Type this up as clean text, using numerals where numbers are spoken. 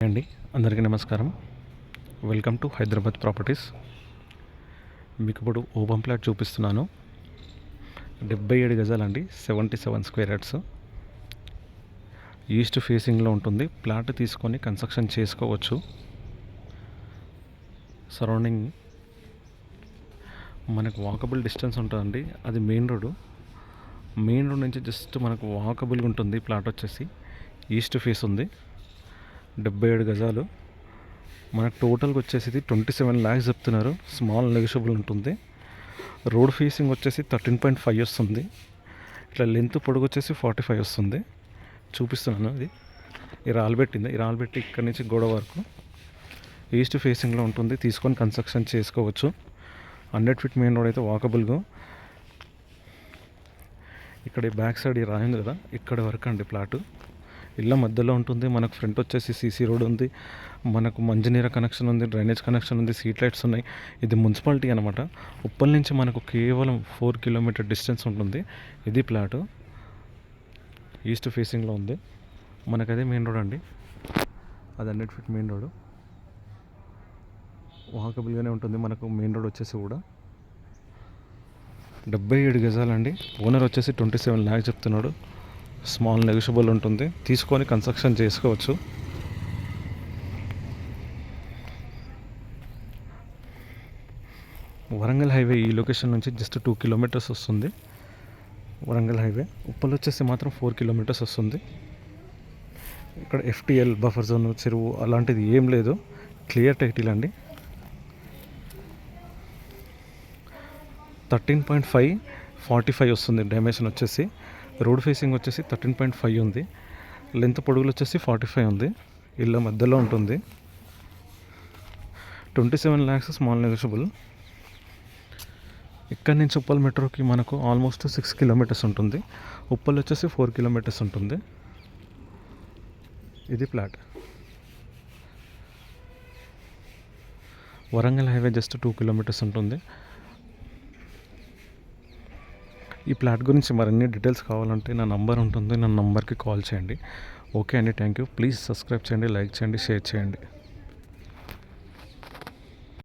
అండి, అందరికీ నమస్కారం. Welcome to Hyderabad properties. మీకు ఇప్పుడు ఓపెన్ ప్లాట్ చూపిస్తున్నాను. 77 గజాలండి, 77 స్క్వేర్ యార్డ్స్. ఈస్ట్ ఫేసింగ్లో ఉంటుంది. ప్లాట్ తీసుకొని కన్స్ట్రక్షన్ చేసుకోవచ్చు. సరౌండింగ్ మనకు వాకబుల్ డిస్టెన్స్ ఉంటుందండి. అది మెయిన్ రోడ్ నుంచి జస్ట్ మనకు వాకబుల్గా ఉంటుంది. ప్లాట్ వచ్చేసి ఈస్ట్ ఫేస్ ఉంది. 77 గజాలు. మనకు టోటల్గా వచ్చేసి 27 lakhs చెప్తున్నారు. స్మాల్ నెగోషియబుల్ ఉంటుంది. రోడ్ ఫేసింగ్ వచ్చేసి 13.5 వస్తుంది. ఇట్లా లెంత్ పొడుగు వచ్చేసి 45 వస్తుంది. చూపిస్తున్నాను. ఇది ఈ రాల్బెట్టి ఇక్కడి నుంచి గోడ వరకు ఈస్ట్ ఫేసింగ్లో ఉంటుంది. తీసుకొని కన్స్ట్రక్షన్ చేసుకోవచ్చు. 100 feet మెయిన్ రోడ్ అయితే వాకబుల్గా. ఇక్కడ బ్యాక్ సైడ్ ఈ రాయింది కదా, ఇక్కడ వరకు అండి ప్లాటు. ఇళ్ళ మధ్యలో ఉంటుంది. మనకు ఫ్రంట్ వచ్చేసి సీసీ రోడ్ ఉంది. మనకు మంచినీర కనెక్షన్ ఉంది, డ్రైనేజ్ కనెక్షన్ ఉంది, స్ట్రీట్ లైట్స్ ఉన్నాయి. ఇది మున్సిపాలిటీ అనమాట. ఉప్పల్ నుంచి మనకు కేవలం 4 kilometer డిస్టెన్స్ ఉంటుంది. ఇది ప్లాటు ఈస్ట్ ఫేసింగ్లో ఉంది. మనకు అదే మెయిన్ రోడ్ అండి. అది 100 feet మెయిన్ రోడ్. వాకబుల్గానే ఉంటుంది. మనకు మెయిన్ రోడ్ వచ్చేసి కూడా 77 గజాలండి. ఓనర్ వచ్చేసి 27 lakhs చెప్తున్నాడు. స్మాల్ నెగోషియబుల్ ఉంటుంది. తీసుకొని కన్స్ట్రక్షన్ చేసుకోవచ్చు. వరంగల్ హైవే ఈ లొకేషన్ నుంచి జస్ట్ 2 kilometers వస్తుంది. వరంగల్ హైవే. ఉప్పల్ వచ్చేసి మాత్రం 4 kilometers వస్తుంది. ఇక్కడ FTL బఫర్ జోన్, చెరువు అలాంటిది ఏం లేదు. క్లియర్ టైటిల్ అండి. 13.5 45 వస్తుంది డైమెన్షన్ వచ్చేసి. రోడ్ ఫేసింగ్ వచ్చేసి 13.5 ఉంది. లెంత్ పొడుగులు వచ్చేసి 45 ఉంది. ఇళ్ళ మధ్యలో ఉంటుంది. 27 lakhs స్మాల్ నెగోషియబుల్. ఇక్కడి నుంచి ఉప్పల్ మెట్రోకి మనకు ఆల్మోస్ట్ 6 kilometers ఉంటుంది. ఉప్పల్ వచ్చేసి 4 kilometers ఉంటుంది. ఇది plot. Warangal highway just 2 kilometers ఉంటుంది. ఈ ప్లాట్ గురించి మరిన్ని డీటెయిల్స్ కావాలంటే నా నంబర్ ఉంటుంది. నా నంబర్కి కాల్ చేయండి. ఓకే అండి, థ్యాంక్ యూ. ప్లీజ్ సబ్స్క్రైబ్ చేయండి, లైక్ చేయండి, షేర్ చేయండి.